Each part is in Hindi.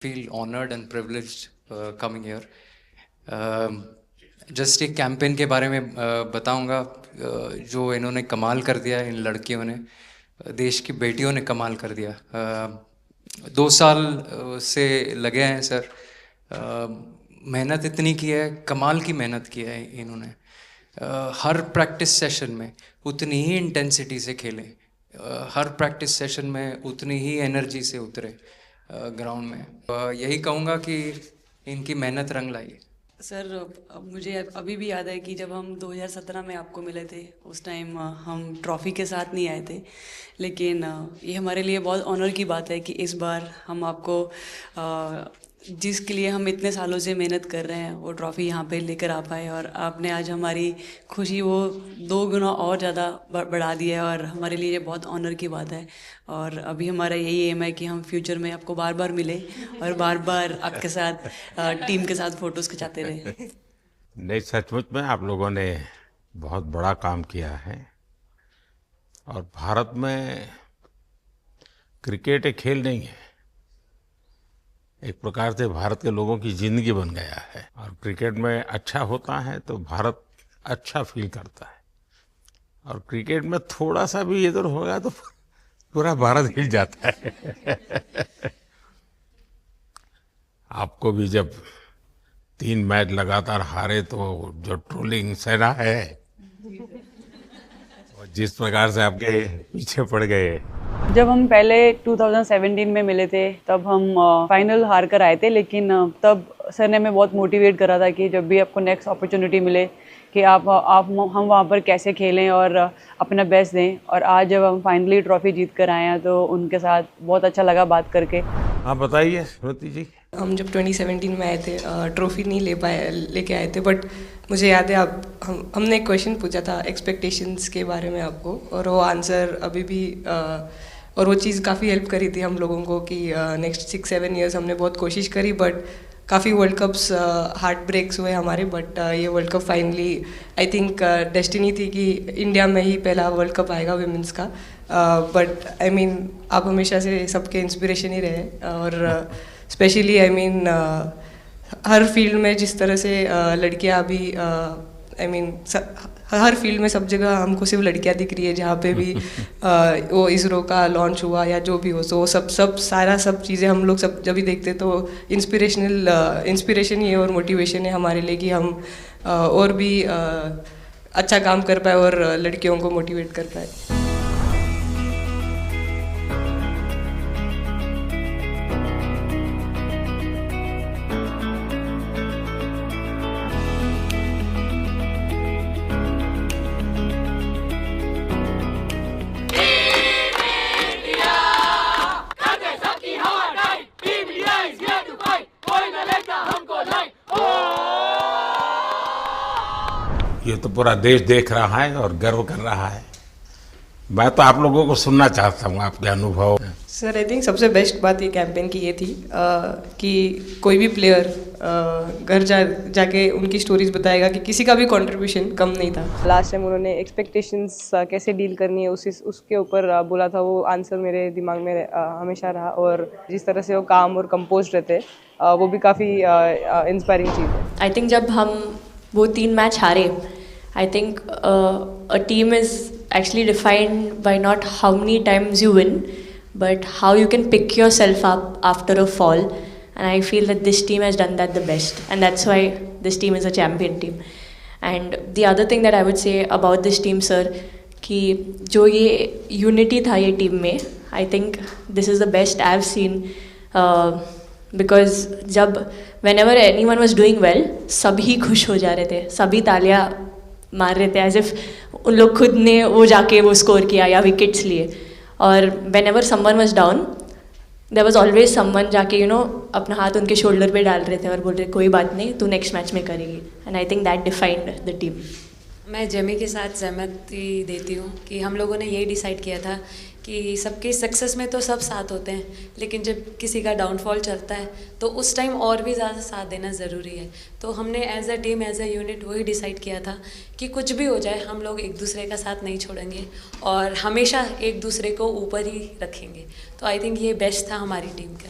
feel honored and privileged coming here. Just एक कैंपेन के बारे में बताऊंगा जो इन्होंने कमाल कर दिया, इन लड़कियों ने, देश की बेटियों ने कमाल कर दिया। 2 साल से लगे हैं सर, मेहनत इतनी की है, कमाल की मेहनत की है इन्होंने। हर प्रैक्टिस सेशन में उतनी ही इंटेंसिटी से खेले, हर प्रैक्टिस सेशन में उतनी ही एनर्जी से उतरे ग्राउंड में। यही कहूँगा कि इनकी मेहनत रंग लाई। सर, मुझे अभी भी याद है कि जब हम 2017 में आपको मिले थे, उस टाइम हम ट्रॉफ़ी के साथ नहीं आए थे, लेकिन ये हमारे लिए बहुत ऑनर की बात है कि इस बार हम आपको जिसके लिए हम इतने सालों से मेहनत कर रहे हैं वो ट्रॉफ़ी यहाँ पे लेकर आ पाए, और आपने आज हमारी खुशी वो 2 गुना और ज़्यादा बढ़ा दिया है, और हमारे लिए ये बहुत ऑनर की बात है। और अभी हमारा यही एम है कि हम फ्यूचर में आपको बार बार मिले और बार बार आपके साथ टीम के साथ फ़ोटोज़ खिंचाते रहे। नहीं, सचमुच में आप लोगों ने बहुत बड़ा काम किया है, और भारत में क्रिकेट एक खेल नहीं है, एक प्रकार से भारत के लोगों की जिंदगी बन गया है। और क्रिकेट में अच्छा होता है तो भारत अच्छा फील करता है, और क्रिकेट में थोड़ा सा भी इधर होगा तो पूरा भारत हिल जाता है। आपको भी जब 3 मैच लगातार हारे तो जो ट्रोलिंग सेना है, और जिस प्रकार से आपके पीछे पड़ गए। जब हम पहले 2017 में मिले थे तब हम फाइनल हार कर आए थे, लेकिन तब सर ने हमें बहुत मोटिवेट करा था कि जब भी आपको नेक्स्ट अपॉर्चुनिटी मिले कि आप हम वहाँ पर कैसे खेलें और अपना बेस्ट दें। और आज जब हम फाइनली ट्रॉफ़ी जीत कर आए हैं तो उनके साथ बहुत अच्छा लगा बात करके। हाँ, बताइए स्मृति जी। हम जब 2017 में आए थे, ट्रॉफ़ी नहीं लेके आए थे, बट मुझे याद है हमने एक क्वेश्चन पूछा था एक्सपेक्टेशंस के बारे में आपको, और वो आंसर अभी भी और वो चीज़ काफ़ी हेल्प करी थी हम लोगों को कि नेक्स्ट 6-7 ईयर्स हमने बहुत कोशिश करी, बट काफ़ी वर्ल्ड कप्स हार्ट ब्रेक्स हुए हमारे। बट ये world cup finally I think destiny थी कि इंडिया में ही पहला वर्ल्ड कप आएगा विमेंस का। बट आई मीन आप हमेशा से सबके इंस्पिरेशन ही रहे, और specially I mean her field में जिस तरह से लड़कियां अभी आई मीन हर फील्ड में सब जगह हमको सिर्फ लड़कियां दिख रही है, जहाँ पे भी वो इसरो का लॉन्च हुआ या जो भी हो, तो सब चीज़ें हम लोग सब जब भी देखते तो इंस्पिरेशन ही है और मोटिवेशन है हमारे लिए कि हम और भी अच्छा काम कर पाए और लड़कियों को मोटिवेट कर पाए। ये तो पूरा देश देख रहा है और गर्व कर रहा है। मैं तो आप लोगों को सुनना चाहता हूँ आपके अनुभव। सर, आई थिंक सबसे बेस्ट बात ये कैंपेन की ये थी कि कोई भी प्लेयर घर जाके उनकी स्टोरीज बताएगा कि किसी का भी कंट्रीब्यूशन कम नहीं था। लास्ट टाइम उन्होंने एक्सपेक्टेशंस कैसे डील करनी है उसके ऊपर बोला था, वो आंसर मेरे दिमाग में हमेशा रहा, और जिस तरह से वो काम और कंपोज रहते वो भी काफ़ी इंस्पायरिंग चीज़ है। आई थिंक जब हम वो 3 मैच हारे, I think a team is actually defined by not how many times you win, but how you can pick yourself up after a fall. And I feel that this team has done that the best, and that's why this team is a champion team. And the other thing that I would say about this team, sir, कि जो ये unity था ये team में, I think this is the best I've seen. Because जब whenever anyone was doing well, सभी खुश हो जा रहे थे, सभी तालियां मार रहे थे, एज इफ उन लोग खुद ने वो जाके वो स्कोर किया या विकेट्स लिए। और whenever someone was down, there was always someone जाके अपना हाथ उनके शोल्डर पे डाल रहे थे और बोल रहे कोई बात नहीं, तू नेक्स्ट मैच में करेगी। And I think that defined the team. मैं जेमी के साथ सहमति देती हूँ कि हम लोगों ने यही डिसाइड किया था कि सबकी सक्सेस में तो सब साथ होते हैं, लेकिन जब किसी का डाउनफॉल चलता है तो उस टाइम और भी ज़्यादा साथ देना ज़रूरी है। तो हमने as a team, as a unit वही डिसाइड किया था कि कुछ भी हो जाए हम लोग एक दूसरे का साथ नहीं छोड़ेंगे और हमेशा एक दूसरे को ऊपर ही रखेंगे। तो आई थिंक ये बेस्ट था हमारी टीम का।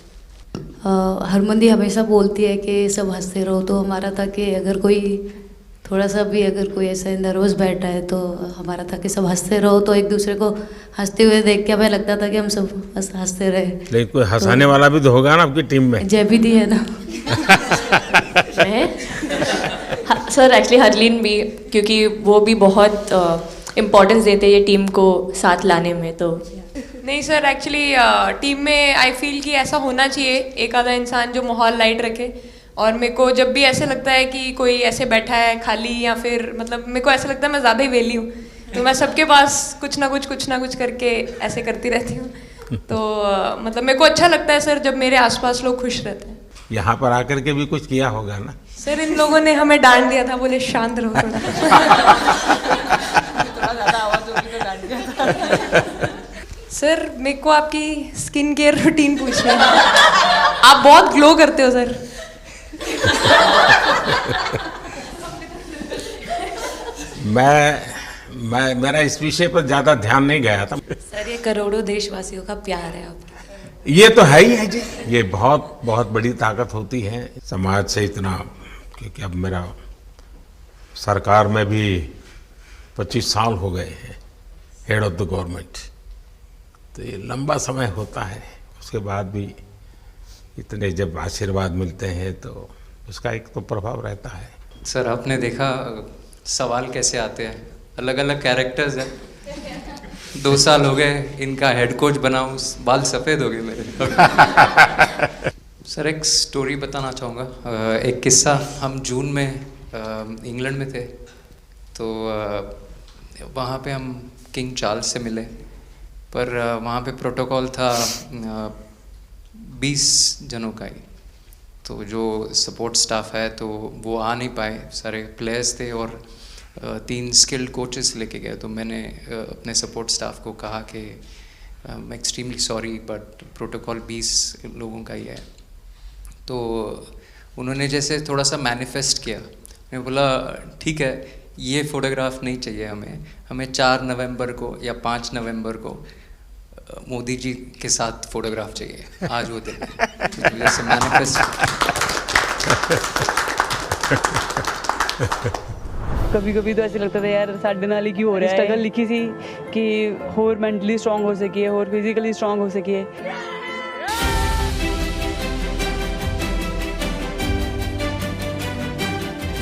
हरमंदी हमेशा बोलती है कि सब हंसते रहो, तो हमारा था कि अगर कोई थोड़ा सा भी अगर कोई ऐसे नर्वस बैठा है तो हमारा था कि सब हंसते रहो, तो एक दूसरे को हंसते हुए देख के हमें लगता था कि हम सब हंसते रहे। लेकिन कोई हंसाने वाला भी तो होगा ना आपकी टीम में? जयबीदी है ना। सर एक्चुअली हरलीन भी, क्योंकि वो भी बहुत इम्पोर्टेंस देते हैं ये टीम को साथ लाने में। तो नहीं सर, एक्चुअली टीम में आई फील कि ऐसा होना चाहिए एक आधा इंसान जो माहौल लाइट रखे। और मेरे को जब भी ऐसे लगता है कि कोई ऐसे बैठा है खाली, या फिर मतलब मेरे को ऐसा लगता है मैं ज़्यादा ही वेली हूँ, तो मैं सबके पास कुछ ना कुछ करके ऐसे करती रहती हूँ। तो मतलब मेरे को अच्छा लगता है सर जब मेरे आसपास लोग खुश रहते हैं। यहाँ पर आकर के भी कुछ किया होगा ना? सर इन लोगों ने हमें डांट दिया था, बोले शांत रहो थोड़ा। सर मेरे को आपकी स्किन केयर रूटीन पूछनी है। आप बहुत ग्लो करते हो सर। मेरा इस विषय पर ज्यादा ध्यान नहीं गया था। सर ये करोड़ों देशवासियों का प्यार है आप। ये तो है ही है जी, ये बहुत बहुत बड़ी ताकत होती है समाज से इतना, क्योंकि अब मेरा सरकार में भी 25 साल हो गए हैं हेड ऑफ द गवर्नमेंट, तो ये लंबा समय होता है। उसके बाद भी इतने जब आशीर्वाद मिलते हैं तो उसका एक तो प्रभाव रहता है। सर आपने देखा सवाल कैसे आते हैं, अलग अलग कैरेक्टर्स हैं। 2 साल हो गए इनका हेड कोच बनाऊं, बाल सफ़ेद हो गए मेरे। सर एक स्टोरी बताना चाहूँगा, एक किस्सा। हम जून में इंग्लैंड में थे, तो वहाँ पे हम किंग चार्ल्स से मिले, पर वहाँ पे प्रोटोकॉल था 20 जनों का ही। तो जो सपोर्ट स्टाफ है तो वो आ नहीं पाए, सारे प्लेयर्स थे और 3 स्किल्ड कोचेस लेके गए। तो मैंने अपने सपोर्ट स्टाफ को कहा कि I am extremely sorry but protocol 20 लोगों का ही है। तो उन्होंने जैसे थोड़ा सा मैनिफेस्ट किया, मैं बोला ठीक है ये फ़ोटोग्राफ नहीं चाहिए हमें 4 नवंबर को या 5 नवंबर को मोदी जी के साथ फोटोग्राफ चाहिए, आज वो दिन है। जैसे मैनिफेस्ट। कभी कभी तो ऐसे लगता था यार साढ़े नाल ही क्यों हो रहा है। स्ट्रगल लिखी सी कि होर मेंटली स्ट्रांग हो सकिए, होर फिजिकली स्ट्रांग हो सकिए।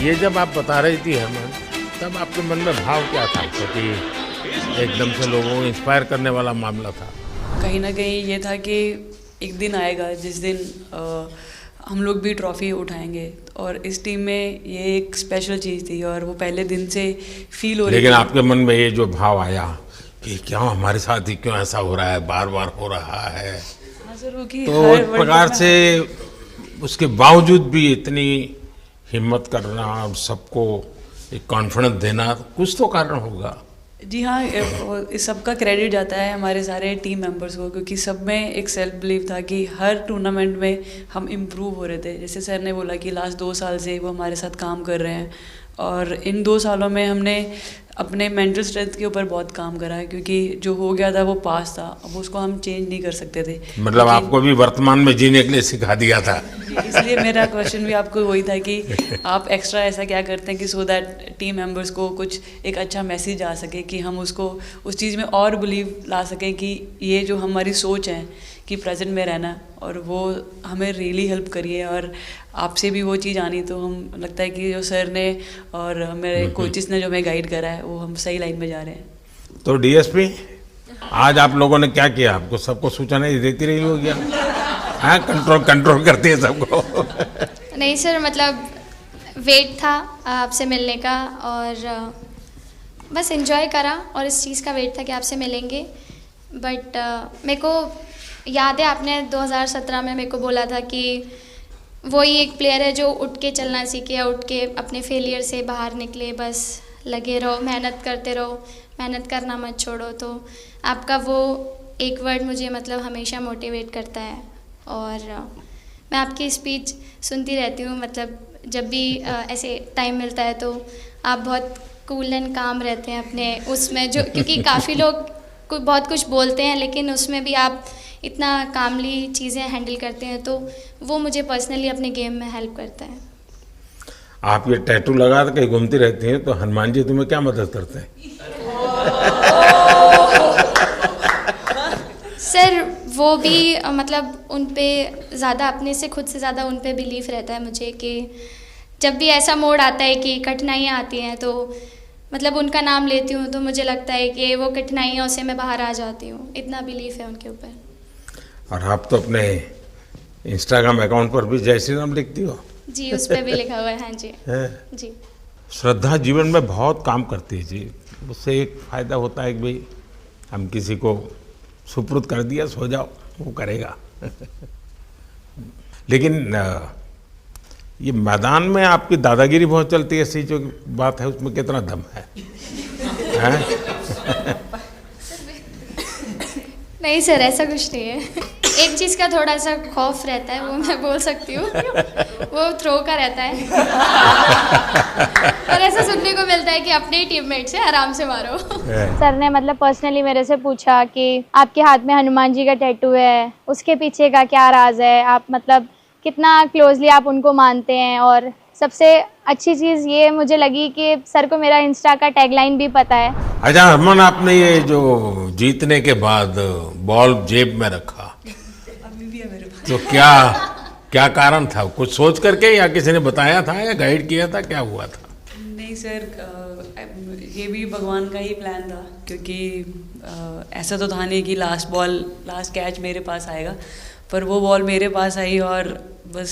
ये जब आप बता रही थी हेमंत, तब आपके मन में भाव क्या था? क्योंकि एकदम से लोगों को इंस्पायर करने वाला मामला था। कहीं ना कहीं ये था कि एक दिन आएगा जिस दिन हम लोग भी ट्रॉफी उठाएंगे, और इस टीम में ये एक स्पेशल चीज़ थी और वो पहले दिन से फील हो रही थी। लेकिन आपके मन में ये जो भाव आया कि क्या हमारे साथ ही क्यों ऐसा हो रहा है, बार बार हो रहा है, तो एक प्रकार से उसके बावजूद भी इतनी हिम्मत करना और सबको एक कॉन्फिडेंस देना, कुछ तो कारण होगा। जी हाँ, इस सब का क्रेडिट जाता है हमारे सारे टीम मेंबर्स को, क्योंकि सब में एक सेल्फ बिलीव था कि हर टूर्नामेंट में हम इम्प्रूव हो रहे थे। जैसे सर ने बोला कि लास्ट 2 साल से वो हमारे साथ काम कर रहे हैं, और इन 2 सालों में हमने अपने मेंटल स्ट्रेंथ के ऊपर बहुत काम करा है, क्योंकि जो हो गया था वो पास था, अब उसको हम चेंज नहीं कर सकते थे। मतलब आपको भी वर्तमान में जीने के लिए सिखा दिया था। इसलिए मेरा क्वेश्चन भी आपको वही था कि आप एक्स्ट्रा ऐसा क्या करते हैं कि सो दैट टीम मेंबर्स को कुछ एक अच्छा मैसेज आ सके, कि हम उसको उस चीज़ में और बिलीव ला सकें कि ये जो हमारी सोच है कि प्रेजेंट में रहना, और वो हमें रियली हेल्प करिए। और आपसे भी वो चीज़ आनी, तो हम लगता है कि जो सर ने और मेरे कोचेस ने जो हमें गाइड करा है वो हम सही लाइन में जा रहे हैं। तो डीएसपी आज आप लोगों ने क्या किया? आपको सबको सूचना देती रही होगी, हाँ? कंट्रोल करती है सबको। नहीं सर, मतलब वेट था आपसे मिलने का, और बस एंजॉय करा, और इस चीज़ का वेट था कि आपसे मिलेंगे। बट मेरे को याद है आपने 2017 में मेरे को बोला था कि वही एक प्लेयर है जो उठ के चलना सीखे, उठ के अपने फेलियर से बाहर निकले, बस लगे रहो, मेहनत करते रहो, मेहनत करना मत छोड़ो। तो आपका वो एक वर्ड मुझे मतलब हमेशा मोटिवेट करता है, और मैं आपकी स्पीच सुनती रहती हूँ। मतलब जब भी ऐसे टाइम मिलता है तो आप बहुत कूल एंड काम रहते हैं अपने उसमें, जो क्योंकि काफ़ी लोग बहुत कुछ बोलते हैं, लेकिन उसमें भी आप इतना कामली चीज़ें हैंडल करते हैं, तो वो मुझे पर्सनली अपने गेम में हेल्प करता है। आप ये टैटू लगा के कहीं घूमती रहती हैं, तो हनुमान जी तुम्हें क्या मदद करते हैं? सर वो भी मतलब उन पे ज़्यादा, अपने से खुद से ज़्यादा उन पे बिलीफ रहता है मुझे कि जब भी ऐसा मोड़ आता है कि कठिनाइयाँ आती हैं, तो मतलब उनका नाम लेती हूँ तो मुझे लगता है कि वो कठिनाइयों से मैं बाहर आ जाती हूँ। इतना बिलीफ है उनके ऊपर। और आप तो अपने इंस्टाग्राम अकाउंट पर भी जय श्री राम लिखती हो? जी, उस पर भी लिखा हुआ है। हाँ जी। जी। श्रद्धा जीवन में बहुत काम करती है जी। उससे एक फ़ायदा होता है कि भाई हम किसी को सुपुर्द कर दिया, सो जाओ, वो करेगा। लेकिन ये मैदान में आपकी दादागिरी बहुत चलती है, ऐसी जो बात है उसमें कितना दम है? नहीं सर, ऐसा कुछ नहीं है। एक चीज़ का थोड़ा सा खौफ रहता है, वो मैं बोल सकती हूँ, वो थ्रो का रहता है। और ऐसा सुनने को मिलता है कि अपने ही टीममेट से आराम से मारो। सर ने मतलब पर्सनली मेरे से पूछा कि आपके हाथ में हनुमान जी का टैटू है, उसके पीछे का क्या राज है, आप मतलब कितना क्लोजली आप उनको मानते हैं। और सबसे अच्छी चीज़ ये मुझे लगी कि सर को मेरा इंस्टा का टैगलाइन भी पता है। अच्छा हरमन, आपने ये जो जीतने के बाद बॉल जेब में रखा, अभी भी है मेरे पास। तो क्या कारण था? कुछ सोच करके या किसी ने बताया था या गाइड किया था, क्या हुआ था? नहीं सर, ये भी भगवान का ही प्लान था, क्योंकि ऐसा तो था नहीं कि लास्ट कैच मेरे पास आएगा, पर वो बॉल मेरे पास आई और बस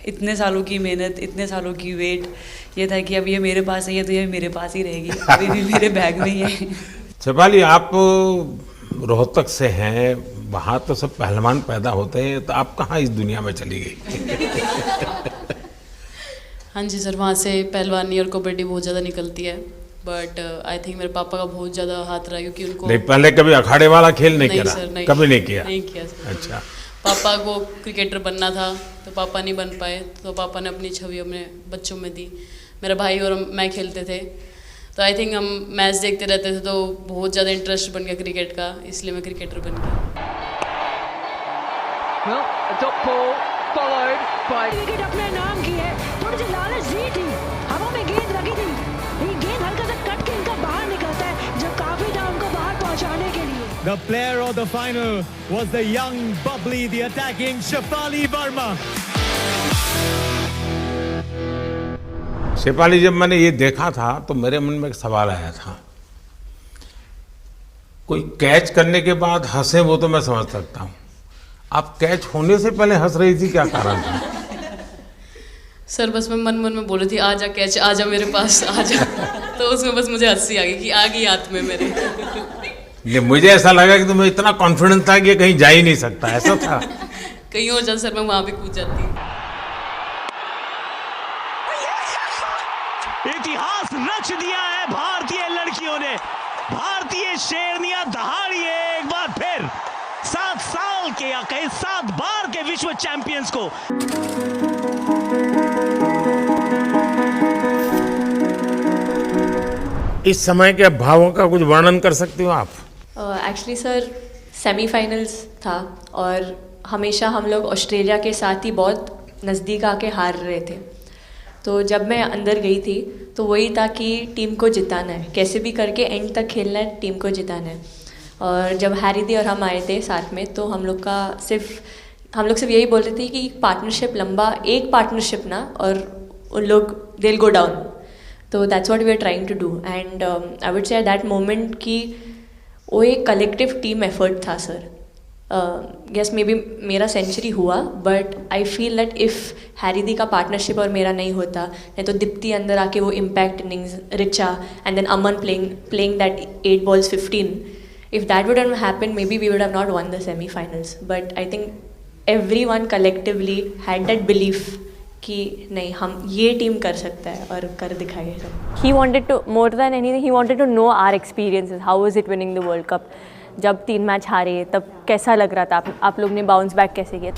इतने सालों की मेहनत, इतने सालों की वेट, ये था कि अब ये मेरे पास आई है तो ये मेरे पास ही रहेगी, अभी भी मेरे बैग में ही है। शेफाली, आप रोहतक से हैं, वहाँ तो सब पहलवान पैदा होते हैं, तो आप कहाँ इस दुनिया में चली गई? हाँ जी सर, वहाँ से पहलवानी और कबड्डी बहुत ज़्यादा निकलती है, बट आई थिंक मेरे पापा का बहुत ज़्यादा हाथ रहा, क्योंकि उनको नहीं, पहले कभी अखाड़े वाला खेल नहीं किया? सर, नहीं, कभी नहीं किया? नहीं किया सर। अच्छा। पापा को क्रिकेटर बनना था तो पापा नहीं बन पाए, तो पापा ने अपनी छवि अपने बच्चों में दी। मेरा भाई और मैं खेलते थे, तो आई थिंक हम मैच देखते रहते थे, तो बहुत ज़्यादा इंटरेस्ट बन गया क्रिकेट का, इसलिए मैं क्रिकेटर बन गया। विकेट अपने नाम की है, थोड़ी सी लालच दी थी, हवा में गेंद लगी थी, ये गेंद हल्का सा कट के इनका बाहर निकलता है, जो काफी था उनको बाहर पहुंचाने के लिए। The player of the final was the young, bubbly, the attacking Shefali Verma. Shefali, जब मैंने ये देखा था तो मेरे मन में एक सवाल आया था। कोई कैच करने के बाद हंसे वो तो मैं समझ सकता हूँ, आप कैच होने से पहले हंस रही थी, क्या कारण था? सर बस मैं मन में बोल रही थी, आजा कैच, आजा मेरे पास, आजा। तो उसमें बस मुझे हंसी आ गई कि आ गई हाथ में मेरे। ये मुझे ऐसा लगा कि तुम्हें इतना कॉन्फिडेंस था कि ये कहीं जा ही नहीं सकता, ऐसा था? कहीं और जाता सर, मैं वहां भी कूद जाती। इतिहास रच दिया है भारतीय लड़कियों ने। भारतीय शेरनियां दहाड़ी है एक बार फिर 7 साल के या कहीं 7 बार के विश्व चैंपियंस को। इस समय के भावों का कुछ वर्णन कर सकती हो आप? एक्चुअली सर सेमीफाइनल्स था और हमेशा हम लोग ऑस्ट्रेलिया के साथ ही बहुत नज़दीक आके हार रहे थे। तो जब मैं अंदर गई थी तो वही था कि टीम को जिताना है, कैसे भी करके एंड तक खेलना है, टीम को जिताना है। और जब हैरी दी और हम आए थे साथ में, तो हम लोग सिर्फ यही बोल रहे थे कि पार्टनरशिप लंबा, एक पार्टनरशिप ना, और उन लोग दे विल गो डाउन। तो that's what we are trying to do and I would say at that moment कि वो एक कलेक्टिव टीम एफर्ट था सर। यस मे बी मेरा सेंचुरी हुआ, but I feel that if Harry दी का पार्टनरशिप और मेरा नहीं होता, नहीं तो दीप्ति अंदर आके वो impact innings, Richa and then Aman playing that 8 balls 15, if that would have happened, maybe we would have not won the semi-finals. But I think everyone collectively had that belief कि नहीं, हम ये टीम कर सकता है और कर दिखाएगा। He wanted to, more than anything, he wanted to know our experiences. How was it winning the World Cup? जब 3 मैच हारे तब कैसा लग रहा था, आप लोग ने बाउंस बैक कैसे किया?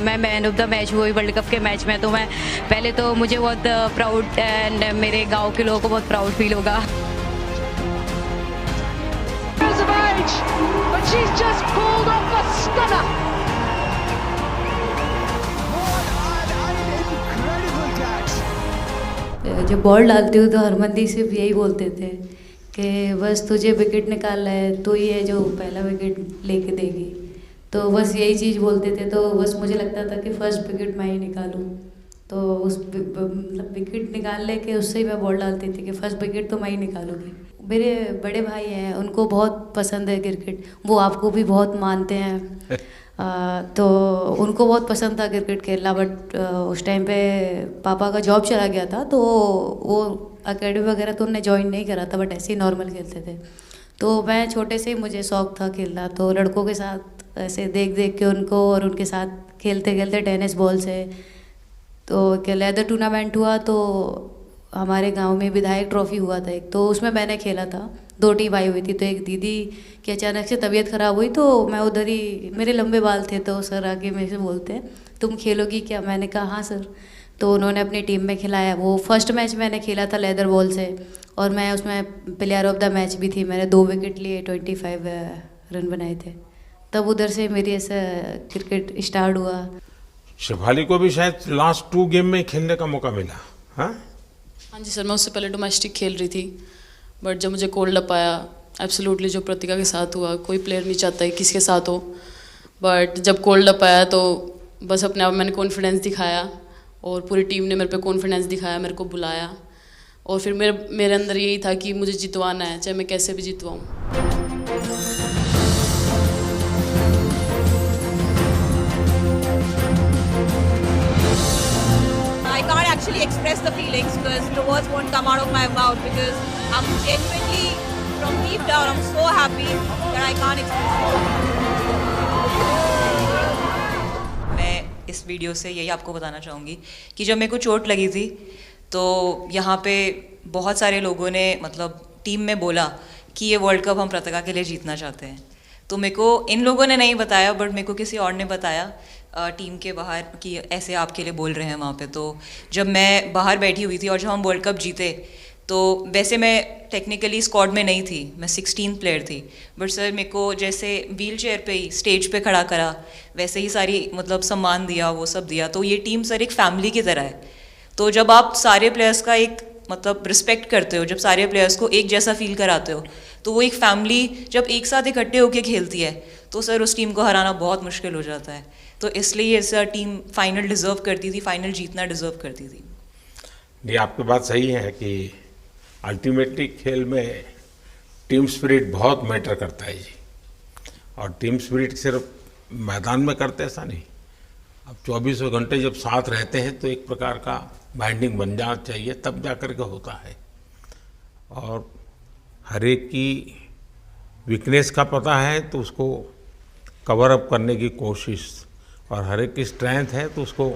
मैं मैन ऑफ द मैच हुई वर्ल्ड कप के मैच में, तो मैं पहले तो मुझे बहुत प्राउड एंड मेरे गांव के लोगों को बहुत प्राउड फील होगा। catch, but she's just pulled off a stunner. जब बॉल डालती हूँ तो हरमनदीप सिर्फ यही बोलते थे कि बस तुझे विकेट निकालना है, तो ही है जो पहला विकेट लेके देगी। तो बस यही चीज़ बोलते थे, तो बस मुझे लगता था कि फर्स्ट विकेट मैं ही निकालूँ। तो उस मतलब विकेट निकालने के उससे ही मैं बॉल डालती थी कि फर्स्ट विकेट तो मैं ही निकालूंगी। मेरे बड़े भाई हैं, उनको बहुत पसंद है क्रिकेट, वो आपको भी बहुत मानते हैं। तो उनको बहुत पसंद था क्रिकेट खेलना, बट उस टाइम पे पापा का जॉब चला गया था, तो वो एकेडमी वगैरह तो उन्होंने ज्वाइन नहीं करा था, बट ऐसे ही नॉर्मल खेलते थे। तो मैं छोटे से ही मुझे शौक़ था खेलना, तो लड़कों के साथ ऐसे देख देख के उनको और उनके साथ खेलते खेलते टेनिस बॉल से, तो क्या लेदर टूर्नामेंट हुआ तो हमारे गांव में विधायक ट्रॉफी हुआ था एक, तो उसमें मैंने खेला था। 2 टीम आई हुई थी, तो एक दीदी की अचानक से तबीयत ख़राब हुई, तो मैं उधर ही, मेरे लंबे बाल थे, तो सर आके मेरे से बोलते हैं तुम खेलोगी क्या? मैंने कहा हाँ सर। तो उन्होंने अपनी टीम में खिलाया। वो फर्स्ट मैच मैंने खेला था लेदर बॉल से, और मैं उसमें प्लेयर ऑफ द मैच भी थी। मैंने 2 विकेट लिए, 25 रन बनाए थे। तब उधर से मेरी ऐसा क्रिकेट स्टार्ट हुआ। शेफाली को भी शायद लास्ट 2 गेम में खेलने का मौका मिला। हाँ जी सर, मैं उससे पहले डोमेस्टिक खेल रही थी, बट जब मुझे कोल्ड अप आया, एब्सोल्युटली जो प्रतिका के साथ हुआ, कोई प्लेयर नहीं चाहता है किसके साथ हो, बट जब कोल्ड अप आया तो बस अपने आप मैंने कॉन्फिडेंस दिखाया, और पूरी टीम ने मेरे पे कॉन्फिडेंस दिखाया, मेरे को बुलाया, और फिर मेरे अंदर यही था कि मुझे जितवाना है, चाहे मैं कैसे भी जितवाऊँ। I can't actually express the feelings because the words won't come out of my mouth, because I'm genuinely, from deep down, I'm so happy that I can't express it. मैं इस वीडियो से यही आपको बताना चाहूँगी कि जब मेरे को चोट लगी थी तो यहाँ पे बहुत सारे लोगों ने मतलब टीम में बोला कि ये वर्ल्ड कप हम प्रतिका के लिए जीतना चाहते हैं। तो मेरे को इन लोगों ने नहीं बताया, बट मेरे को किसी और ने बताया टीम के बाहर कि ऐसे आपके लिए बोल रहे हैं वहाँ पे। तो जब मैं बाहर बैठी हुई थी और जब हम वर्ल्ड कप जीते, तो वैसे मैं टेक्निकली स्क्वाड में नहीं थी, मैं 16th प्लेयर थी, बट सर मेरे को जैसे व्हील चेयर पे ही स्टेज पे खड़ा करा, वैसे ही सारी मतलब सम्मान दिया, वो सब दिया। तो ये टीम सर एक फैमिली की तरह है। तो जब आप सारे प्लेयर्स का एक मतलब रिस्पेक्ट करते हो, जब सारे प्लेयर्स को एक जैसा फील कराते हो, तो वो एक फैमिली जब एक साथ इकट्ठे होकर खेलती है, तो सर उस टीम को हराना बहुत मुश्किल हो जाता है। तो इसलिए ये सर टीम फाइनल डिज़र्व करती थी, फाइनल जीतना डिज़र्व करती थी। नहीं, आपकी बात सही है कि अल्टीमेटली खेल में टीम स्पिरिट बहुत मैटर करता है जी। और टीम स्पिरिट सिर्फ मैदान में करते ऐसा नहीं, अब 24 घंटे जब साथ रहते हैं तो एक प्रकार का बाइंडिंग बन जाना चाहिए, तब जा कर के होता है। और हर एक की वीकनेस का पता है तो उसको कवर अप करने की कोशिश, और हर एक की स्ट्रेंथ है तो उसको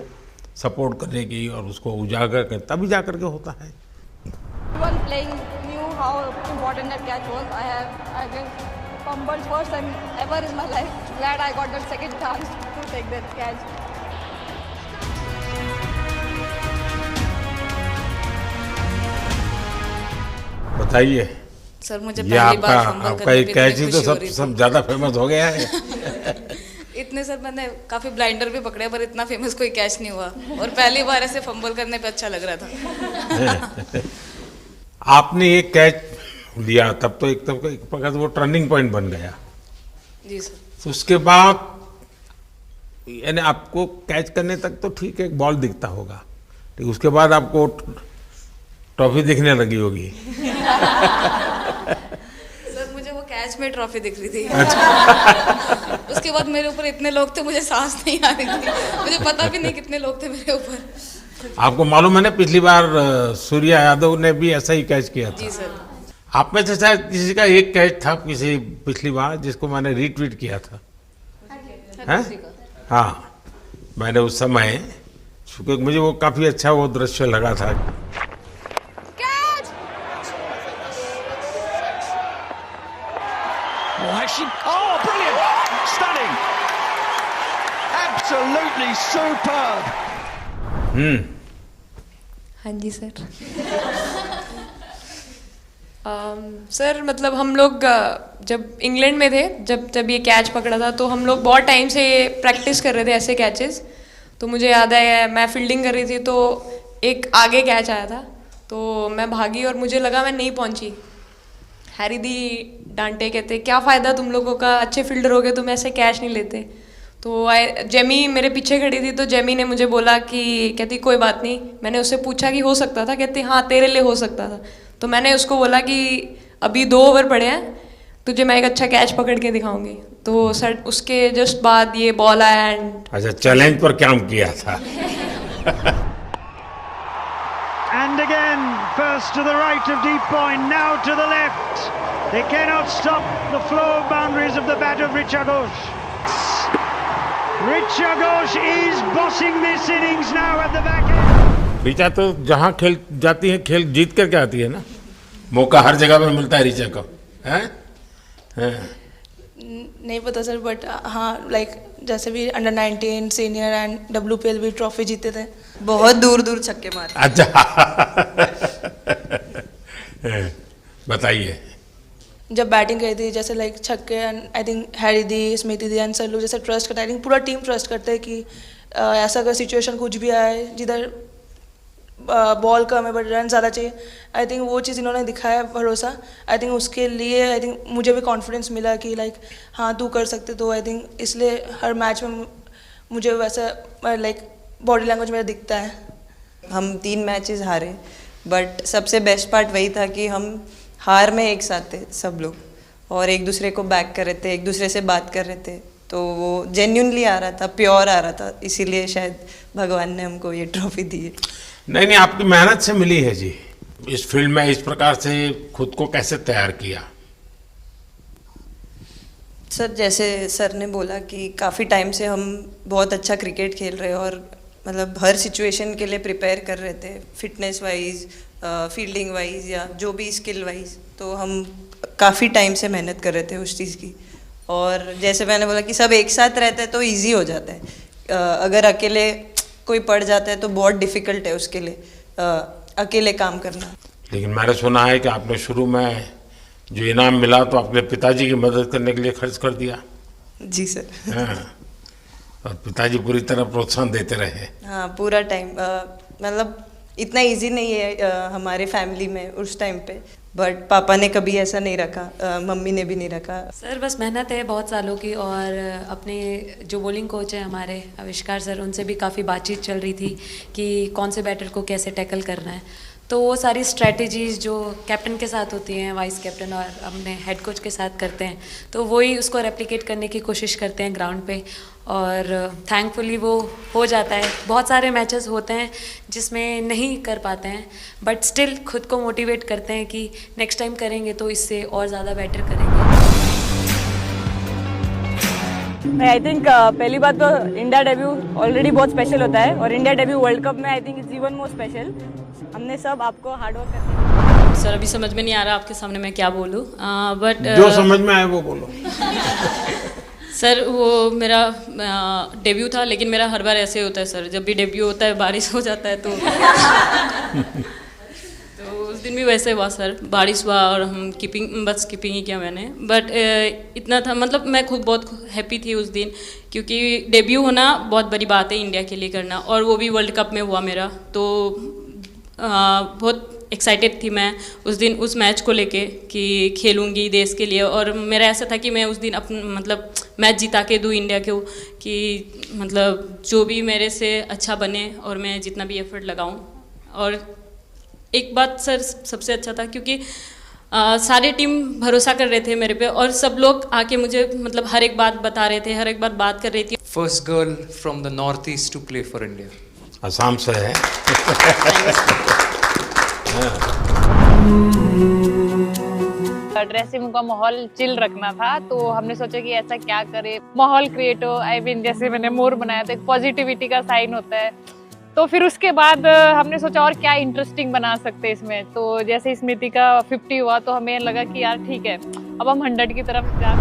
सपोर्ट करने की और उसको उजागर कर, तभी जा कर के होता है। Everyone playing knew how important that catch was. I've been fumbled first time ever in my life. Glad I got that second chance to take that catch. बताइए सर, मुझे ये पहली बार फंबल आपका करने एक पे कैच ही इतनी तो खुशी हो रही सब थी। ज़्यादा फेमस हो गया है। इतने सर मैंने काफ़ी ब्लाइंडर भी पकड़े, पर इतना फेमस कोई कैच नहीं हुआ, और पहली बार ऐसे फंबल करने पे अच्छा लग रहा था। आपने एक कैच लिया तब तो एक प्रकार से वो टर्निंग पॉइंट बन गया। जी सर। तो उसके बाद यानी आपको कैच करने तक तो ठीक है, बॉल दिखता होगा, लेकिन उसके बाद आपको ट्रॉफी दिखने लगी होगी। सर मुझे वो कैच में ट्रॉफी दिख रही थी। अच्छा। उसके बाद मेरे ऊपर इतने लोग थे, मुझे सांस नहीं आ रही थी, मुझे पता भी नहीं कितने लोग थे मेरे ऊपर। आपको मालूम है ना, पिछली बार सूर्या यादव ने भी ऐसा ही कैच किया था। जी सर। आप में से शायद किसी का एक कैच था किसी पिछली बार जिसको मैंने रीट्वीट किया था, हैं? हाँ, मैंने उस समय, क्योंकि मुझे वो काफी अच्छा वो दृश्य लगा था। Oh, brilliant! Stunning! Absolutely superb! हाँ जी सर। सर मतलब हम लोग जब इंग्लैंड में थे, जब ये कैच पकड़ा था, तो हम लोग बहुत टाइम से प्रैक्टिस कर रहे थे ऐसे कैचेस। तो मुझे याद है मैं फील्डिंग कर रही थी तो एक आगे कैच आया था, तो मैं भागी और मुझे लगा मैं नहीं पहुंची। हैरी दी डांटे, कहते क्या फ़ायदा तुम लोगों का, अच्छे फील्डर हो गए तुम ऐसे कैच नहीं लेते। तो जेमी मेरे पीछे खड़ी थी, तो जेमी ने मुझे बोला कि कहती कोई बात नहीं। मैंने उससे पूछा कि हो सकता था, कहती हाँ तेरे लिए हो सकता था। तो मैंने उसको बोला कि अभी 2 ओवर पड़े हैं, तुझे मैं एक अच्छा कैच पकड़ के दिखाऊंगी। तो सर उसके जस्ट बाद ये बॉल आया एंड अच्छा चैलेंज पर काम किया था। And again, first to the right of deep point, now to the left. They cannot stop the flow of boundaries of the bat of Richa Ghosh. Richa Ghosh is bossing this innings now at the back end. Richa तो जहाँ खेल जाती है खेल जीत करके आती है ना, मौका हर जगह में मिलता है ऋचा को, हैं? नहीं पता सर, बट हाँ लाइक जैसे भी अंडर 19 सीनियर एंड WPL भी ट्रॉफी जीते थे। बहुत दूर दूर छक्के मारे। अच्छा बताइए। जब बैटिंग करी थी जैसे लाइक छक्के and I think Harry the, Smriti the and sir लोग जैसे ट्रस्ट करते हैं, आई थिंक पूरा टीम ट्रस्ट करते हैं कि ऐसा अगर सिचुएशन कुछ भी आए जिधर बॉल कम है बट रन ज़्यादा चाहिए, आई थिंक वो चीज़ इन्होंने दिखाया भरोसा। आई थिंक उसके लिए आई थिंक मुझे भी कॉन्फिडेंस मिला कि लाइक हाँ तू कर सकते। तो आई थिंक इसलिए हर मैच में मुझे वैसा लाइक बॉडी लैंग्वेज मेरा दिखता है। हम 3 मैचेस हारे, बट सबसे बेस्ट पार्ट वही था कि हम हार में एक साथ थे सब लोग, और एक दूसरे को बैक कर रहे थे, एक दूसरे से बात कर रहे थे। तो वो जेन्युइनली आ रहा था, प्योर आ रहा था, इसीलिए शायद भगवान ने हमको ये ट्रॉफी दी है। नहीं नहीं, आपकी मेहनत से मिली है जी। इस फील्ड में इस प्रकार से खुद को कैसे तैयार किया? सर जैसे सर ने बोला कि काफ़ी टाइम से हम बहुत अच्छा क्रिकेट खेल रहे हैं और मतलब हर सिचुएशन के लिए प्रिपेयर कर रहे थे, फिटनेस वाइज, फील्डिंग वाइज या जो भी स्किल वाइज। तो हम काफ़ी टाइम से मेहनत कर रहे थे उस चीज़ की। और जैसे मैंने बोला कि सब एक साथ रहते हैं तो इजी हो जाता है। अगर अकेले कोई पड़ जाता है तो बहुत डिफ़िकल्ट है उसके लिए अकेले काम करना। लेकिन मैंने सुना है कि आपने शुरू में जो इनाम मिला तो अपने पिताजी की मदद करने के लिए खर्च कर दिया। जी सर। हाँ, और पिताजी पूरी तरह प्रोत्साहन देते रहे। हाँ पूरा टाइम, मतलब इतना इजी नहीं है हमारे फैमिली में उस टाइम पे, बट पापा ने कभी ऐसा नहीं रखा, मम्मी ने भी नहीं रखा। सर बस मेहनत है बहुत सालों की, और अपने जो बॉलिंग कोच है हमारे आविष्कार सर, उनसे भी काफ़ी बातचीत चल रही थी कि कौन से बैटर को कैसे टैकल करना है। तो वो सारी स्ट्रेटजीज जो कैप्टन के साथ होती हैं, वाइस कैप्टन और अपने हेड कोच के साथ करते हैं, तो वही उसको रेप्लिकेट करने की कोशिश करते हैं ग्राउंड पे, और थैंकफुली वो हो जाता है। बहुत सारे मैचेस होते हैं जिसमें नहीं कर पाते हैं, बट स्टिल खुद को मोटिवेट करते हैं कि नेक्स्ट टाइम करेंगे तो इससे और ज़्यादा बेटर करेंगे। आई थिंक पहली बात तो इंडिया डेब्यू ऑलरेडी बहुत स्पेशल होता है, और इंडिया डेब्यू वर्ल्ड कप में I think it's even more special. हमने सब आपको हार्ड वर्क करना। सर अभी समझ में नहीं आ रहा आपके सामने मैं क्या बोलूँ, बट जो समझ में आए वो बोलो। सर वो मेरा डेब्यू था, लेकिन मेरा हर बार ऐसे होता है सर, जब भी डेब्यू होता है बारिश हो जाता है तो उस दिन भी वैसे हुआ सर, बारिश हुआ और हम बस कीपिंग ही किया मैंने। बट इतना था, मतलब मैं खुद बहुत हैप्पी थी उस दिन, क्योंकि डेब्यू होना बहुत बड़ी बात है इंडिया के लिए करना, और वो भी वर्ल्ड कप में हुआ मेरा। तो बहुत एक्साइटेड थी मैं उस दिन उस मैच को लेके कि खेलूंगी देश के लिए, और मेरा ऐसा था कि मैं उस दिन मतलब मैच जिता के दूँ इंडिया को, कि मतलब जो भी मेरे से अच्छा बने और मैं जितना भी एफर्ट लगाऊं। और एक बात सर सबसे अच्छा था क्योंकि सारे टीम भरोसा कर रहे थे मेरे पे, और सब लोग आके मुझे मतलब हर एक बात बता रहे थे, हर एक बात कर रही थी। First girl from the North East to play for India. Assam से है। ड्रेसिंग का माहौल चिल रखना था, तो हमने सोचा कि ऐसा क्या करे माहौल क्रिएट हो। आई मीन जैसे मैंने मोर बनाया था, एक पॉजिटिविटी का साइन होता है। तो फिर उसके बाद हमने सोचा और क्या इंटरेस्टिंग बना सकते हैं इसमें। तो जैसे स्मृति का 50 हुआ तो हमें लगा कि यार ठीक है अब हम 100 की तरफ जा।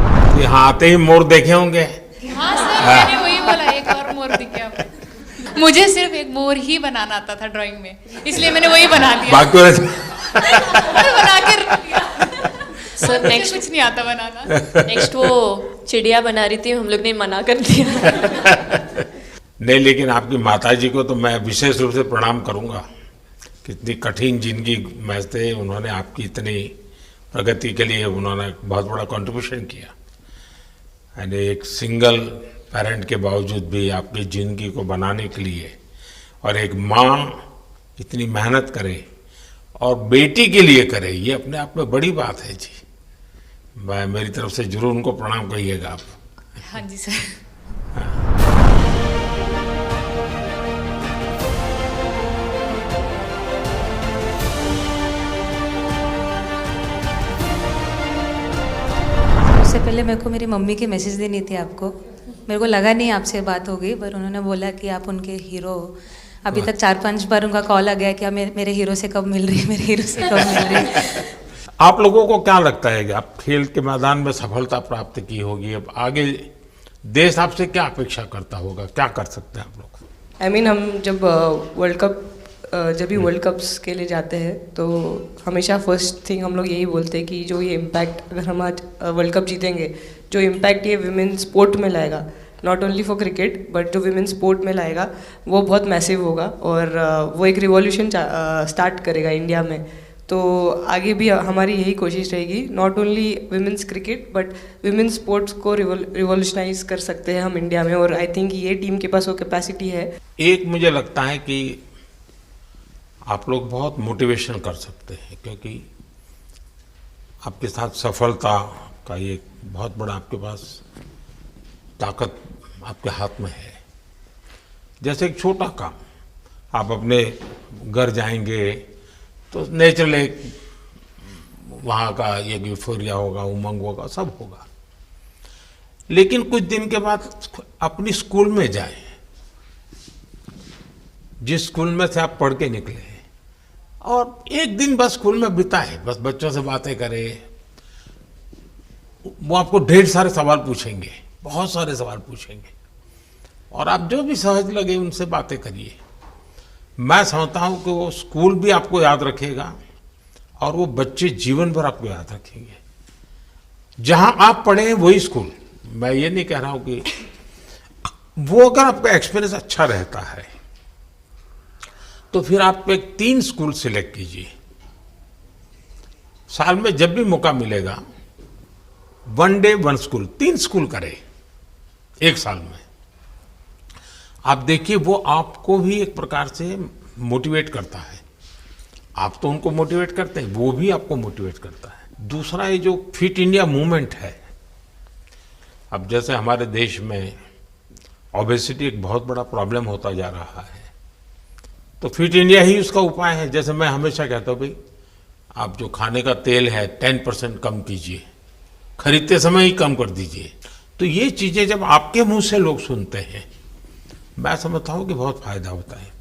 यहाँ आते ही मोर देखे होंगे। हाँ सर, मैंने वही बोला, एक और मोर दिखे आपको। मुझे सिर्फ एक मोर ही बनाना आता था ड्राइंग में, इसलिए मैंने वही बना दिया। बाकी बना के सर मुझे नेक्स्ट कुछ नहीं आता बनाना। नेक्स्ट वो चिड़िया बना रही थी, हम लोग ने मना कर दिया। नहीं, लेकिन आपकी माताजी को तो मैं विशेष रूप से प्रणाम करूंगा। कितनी कठिन जिंदगी में थे, उन्होंने आपकी इतनी प्रगति के लिए उन्होंने बहुत बड़ा कंट्रीब्यूशन किया। यानी एक सिंगल पेरेंट के बावजूद भी आपकी ज़िंदगी को बनाने के लिए, और एक माँ इतनी मेहनत करे और बेटी के लिए करे, ये अपने आप में बड़ी बात है जी। मैं मेरी तरफ से जरूर उनको प्रणाम कहिएगा आप। हाँ जी सर। उससे पहले मेरे को मेरी मम्मी की मैसेज देनी थी आपको। मेरे को लगा नहीं आपसे बात हो गई, पर उन्होंने बोला कि आप उनके हीरो हो। अभी तक 4-5 बार उनका कॉल आ गया कि आप मेरे हीरो से कब मिल रही है, मेरे हीरो से कब मिल रही है। आप लोगों को क्या लगता है कि आप खेल के मैदान में सफलता प्राप्त की होगी, अब आगे देश आपसे क्या अपेक्षा करता होगा, क्या कर सकते हैं आप लोग? हम जब वर्ल्ड कप्स के लिए जाते हैं तो हमेशा फर्स्ट थिंग हम लोग यही बोलते हैं कि जो ये इम्पैक्ट, अगर हम आज वर्ल्ड कप जीतेंगे, जो इम्पैक्ट ये विमेन स्पोर्ट में लाएगा, not only for cricket but जो विमेन स्पोर्ट में लाएगा, वो बहुत मैसिव होगा और वो एक रिवॉल्यूशन स्टार्ट करेगा इंडिया में। तो आगे भी हमारी यही कोशिश रहेगी, not only women's cricket but women sports को रिवॉल्यूशनाइज कर सकते हैं हम इंडिया में, और आई थिंक ये टीम के पास वो कैपेसिटी है। एक मुझे लगता है कि आप लोग बहुत मोटिवेशन कर सकते हैं, क्योंकि आपके साथ सफलता का एक बहुत बड़ा आपके पास ताकत आपके हाथ में है। जैसे एक छोटा काम, आप अपने घर जाएंगे तो नेचुरल एक वहाँ का एक यूफोरिया होगा, उमंग होगा, सब होगा। लेकिन कुछ दिन के बाद अपनी स्कूल में जाएं, जिस स्कूल में से आप पढ़ के निकले हैं, और एक दिन बस स्कूल में बिताए, बस बच्चों से बातें करें। वो आपको ढेर सारे सवाल पूछेंगे, बहुत सारे सवाल पूछेंगे, और आप जो भी सहज लगे उनसे बातें करिए। मैं समझता हूँ कि वो स्कूल भी आपको याद रखेगा और वो बच्चे जीवन भर आपको याद रखेंगे। जहाँ आप पढ़े हैं वही स्कूल, मैं ये नहीं कह रहा हूँ कि वो, अगर आपका एक्सपीरियंस अच्छा रहता है तो फिर आप एक 3 स्कूल सिलेक्ट कीजिए। साल में जब भी मौका मिलेगा 1 डे 1 स्कूल, 3 स्कूल करें एक साल में। आप देखिए वो आपको भी एक प्रकार से मोटिवेट करता है। आप तो उनको मोटिवेट करते हैं, वो भी आपको मोटिवेट करता है। दूसरा ये जो फिट इंडिया मूवमेंट है, अब जैसे हमारे देश में ओबेसिटी एक बहुत बड़ा प्रॉब्लम होता जा रहा है, तो फिट इंडिया ही उसका उपाय है। जैसे मैं हमेशा कहता हूँ, भाई आप जो खाने का तेल है 10% कम कीजिए, खरीदते समय ही कम कर दीजिए। तो ये चीज़ें जब आपके मुंह से लोग सुनते हैं, मैं समझता हूँ कि बहुत फायदा होता है।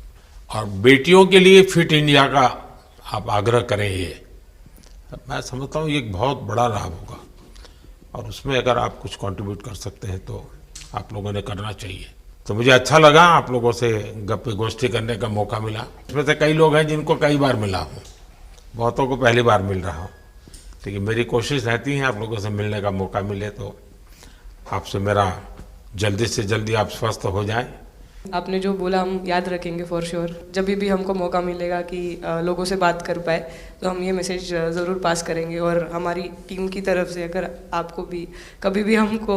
और बेटियों के लिए फिट इंडिया का आप आग्रह करें, ये मैं समझता हूँ ये एक बहुत बड़ा लाभ होगा, और उसमें अगर आप कुछ कंट्रीब्यूट कर सकते हैं तो आप लोगों ने करना चाहिए। तो मुझे अच्छा लगा आप लोगों से गप्पे गोष्ठी करने का मौका मिला। इसमें से कई लोग हैं जिनको कई बार मिला हूँ, बहुतों को पहली बार मिल रहा हूँ, लेकिन मेरी कोशिश रहती है आप लोगों से मिलने का मौका मिले तो आपसे मेरा जल्दी से जल्दी आप स्वस्थ हो जाएं। आपने जो बोला हम याद रखेंगे फॉर श्योर। जब भी हमको मौका मिलेगा कि लोगों से बात कर पाए तो हम ये मैसेज ज़रूर पास करेंगे, और हमारी टीम की तरफ से अगर आपको भी कभी भी हमको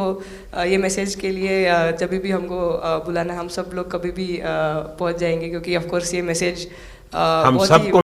ये मैसेज के लिए जब भी हमको बुलाना, हम सब लोग कभी भी पहुंच जाएंगे, क्योंकि ऑफ कोर्स ये मैसेज हम सबको